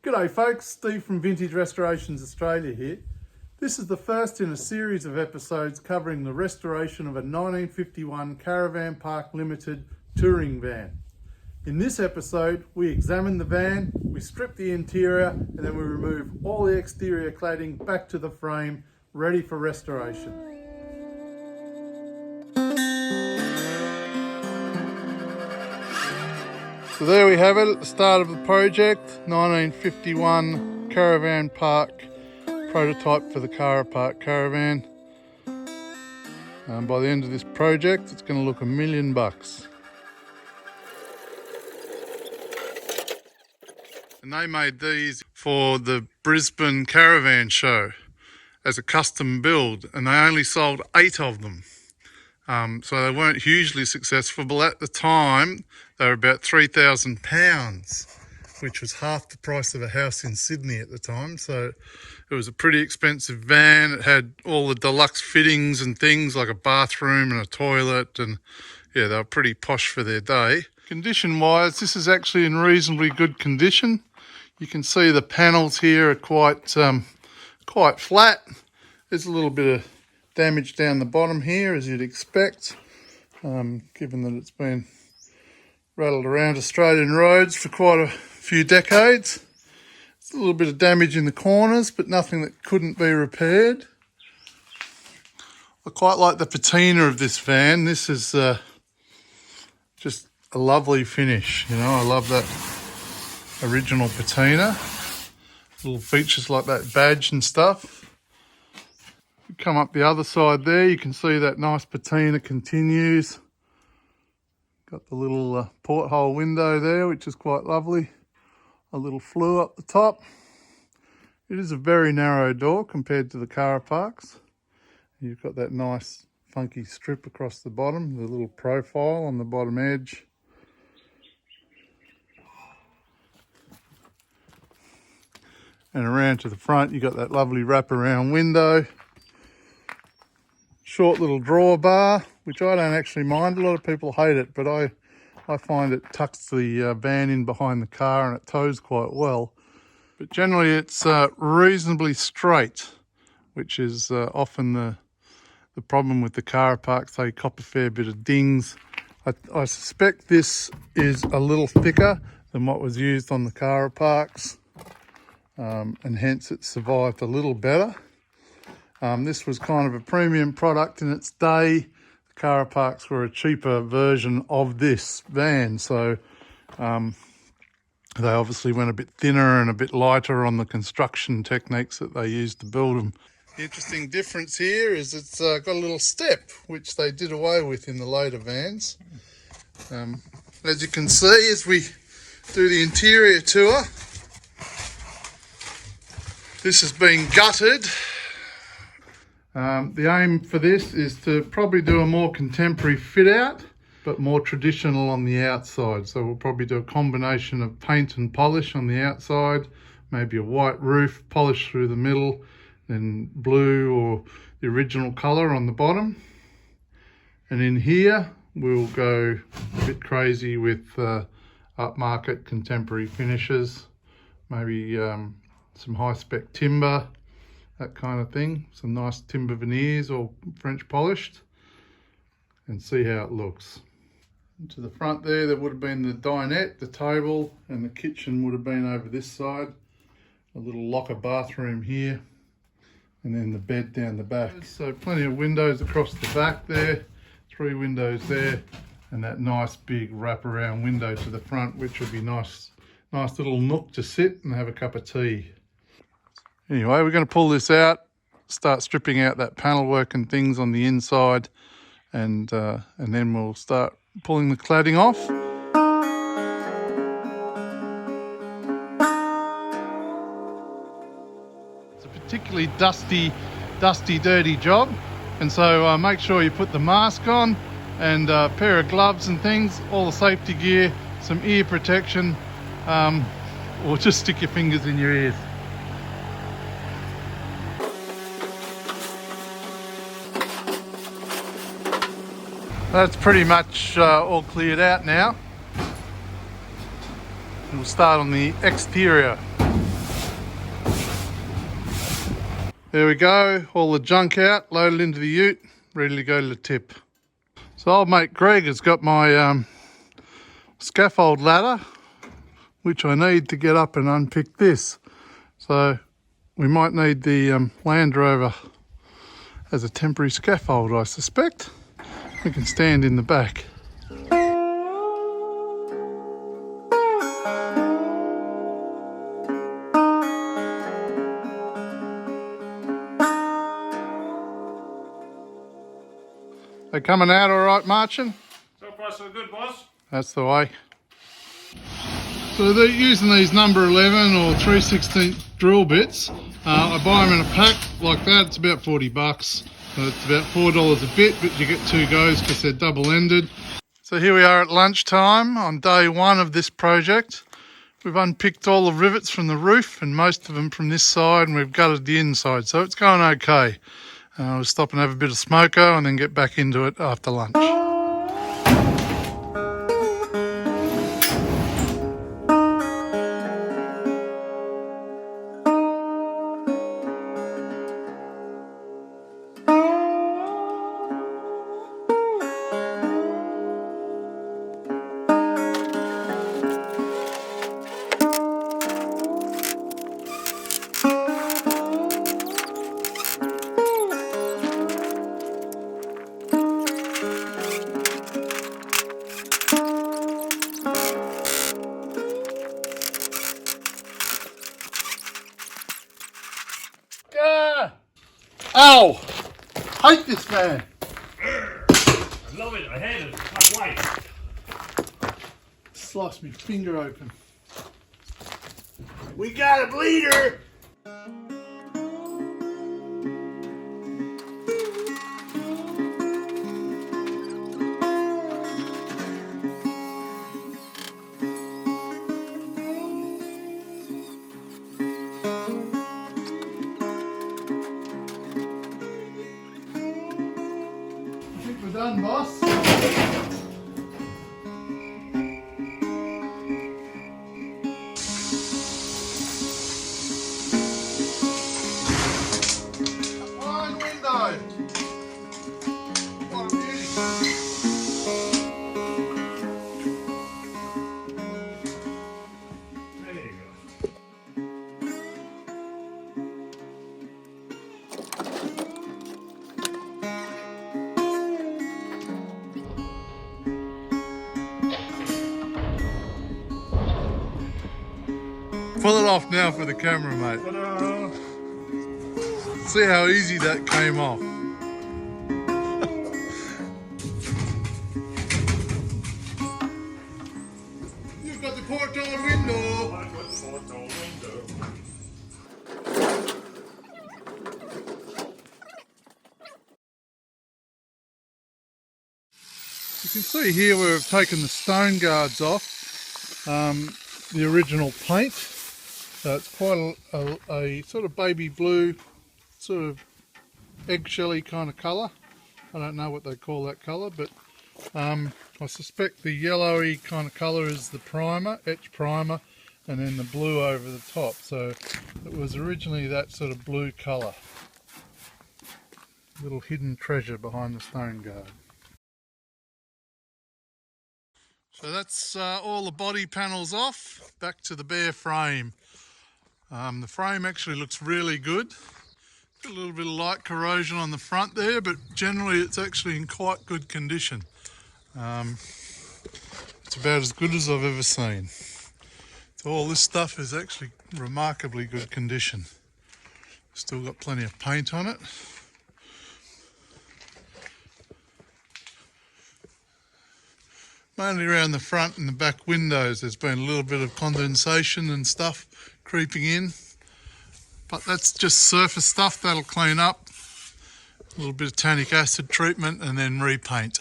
G'day folks, Steve from Vintage Restorations Australia here. This is the first in a series of episodes covering the restoration of a 1951 Caravan Park Ltd touring van. In this episode, we examine the van, we strip the interior, and then we remove all the exterior cladding back to the frame, ready for restoration. So there we have it at the start of the project, 1951 Caravan Park prototype for the Caravan Park Caravan. By the end of this project, it's going to look $1 million. And they made these for the Brisbane Caravan Show as a custom build, and they only sold 8 of them. So they weren't hugely successful, but at the time they were about £3,000, which was half the price of a house in Sydney at the time. So it was a pretty expensive van. It had all the deluxe fittings and things like a bathroom and a toilet, and yeah, they were pretty posh for their day. Condition wise, this is actually in reasonably good condition. You can see the panels here are quite flat. There's a little bit of damage down the bottom here, as you'd expect, given that it's been rattled around Australian roads for quite a few decades. There's a little bit of damage in the corners, but nothing that couldn't be repaired. I quite like the patina of this van. This is just a lovely finish, you know. I love that original patina. Little features like that badge and stuff. Come up the other side there, you can see that nice patina continues. Got the little porthole window there, which is quite lovely. A little flue up the top. It is a very narrow door compared to the Caravan Parks. You've got that nice funky strip across the bottom, the little profile on the bottom edge. And around to the front, you've got that lovely wraparound window. Short little drawbar, which I don't actually mind. A lot of people hate it, but I find it tucks the van in behind the car and it tows quite well. But generally it's reasonably straight, which is often the problem with the Caravan Parks. They cop a fair bit of dings. I suspect this is a little thicker than what was used on the Caravan Parks, and hence it survived a little better. This was kind of a premium product in its day. The Caravan Parks were a cheaper version of this van, so they obviously went a bit thinner and a bit lighter on the construction techniques that they used to build them. The interesting difference here is it's got a little step, which they did away with in the later vans. As you can see, as we do the interior tour, this has been gutted. The aim for this is to probably do a more contemporary fit out, but more traditional on the outside. So we'll probably do a combination of paint and polish on the outside, maybe a white roof, polish through the middle, then blue or the original colour on the bottom. And in here, we'll go a bit crazy with upmarket contemporary finishes, maybe some high-spec timber, that kind of thing. Some nice timber veneers or French polished, and see how it looks. And to the front there would have been the dinette, the table, and the kitchen would have been over this side. A little locker bathroom here, and then the bed down the back. So plenty of windows across the back there, 3 windows there, and that nice big wraparound window to the front, which would be nice little nook to sit and have a cup of tea. Anyway, we're going to pull this out, start stripping out that panel work and things on the inside, and then we'll start pulling the cladding off. It's a particularly dusty, dirty job, and so make sure you put the mask on and a pair of gloves and things, all the safety gear, some ear protection, or just stick your fingers in your ears. That's pretty much all cleared out now. We'll start on the exterior. There we go, all the junk out, loaded into the ute, ready to go to the tip. So old mate Greg has got my scaffold ladder, which I need to get up and unpick this. So we might need the Land Rover as a temporary scaffold, I suspect. We can stand in the back. They coming out all right, marching? So far so good, boss. That's the way. So they're using these number 11 or 3/16 drill bits. I buy them in a pack like that. It's about 40 bucks. So it's about $4 a bit, but you get two goes because they're double-ended. So here we are at lunchtime on day one of this project. We've unpicked all the rivets from the roof and most of them from this side, and we've gutted the inside, so it's going okay. We'll stop and have a bit of smoko and then get back into it after lunch. Ow! Hate this man! I love it, I hate it. Not white. Sliced my finger open. We got a bleeder! I think we're done, boss. Wide window. What a beauty. There you go. Pull it off now for the camera, mate. Ta-da! See how easy that came off. You've got the porthole window. I've got the porthole window. You can see here we've taken the stone guards off, the original paint. So it's quite a sort of baby blue, sort of eggshelly kind of colour. I don't know what they call that colour, but I suspect the yellowy kind of colour is the primer, etch primer, and then the blue over the top. So it was originally that sort of blue colour. Little hidden treasure behind the stone guard. So that's all the body panels off, back to the bare frame. The frame actually looks really good. Got a little bit of light corrosion on the front there, but generally it's actually in quite good condition. It's about as good as I've ever seen. So all this stuff is actually remarkably good condition. Still got plenty of paint on it. Mainly around the front and the back windows there's been a little bit of condensation and stuff creeping in, but that's just surface stuff that'll clean up. A little bit of tannic acid treatment and then repaint.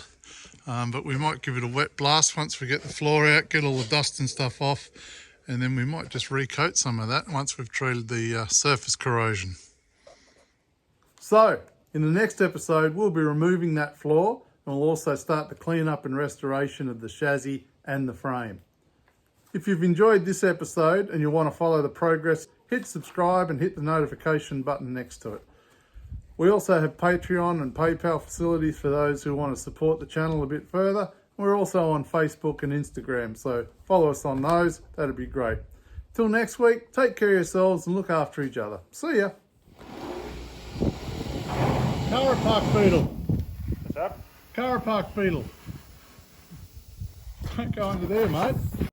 But we might give it a wet blast once we get the floor out, get all the dust and stuff off, and then we might just recoat some of that once we've treated the surface corrosion. So in the next episode we'll be removing that floor. We'll also start the clean-up and restoration of the chassis and the frame. If you've enjoyed this episode and you want to follow the progress, hit subscribe and hit the notification button next to it. We also have Patreon and PayPal facilities for those who want to support the channel a bit further. We're also on Facebook and Instagram, so follow us on those. That'd be great. Till next week, take care of yourselves and look after each other. See ya. Caravan Park beetle. What's up? Caravan Park beetle. Don't go under there, mate.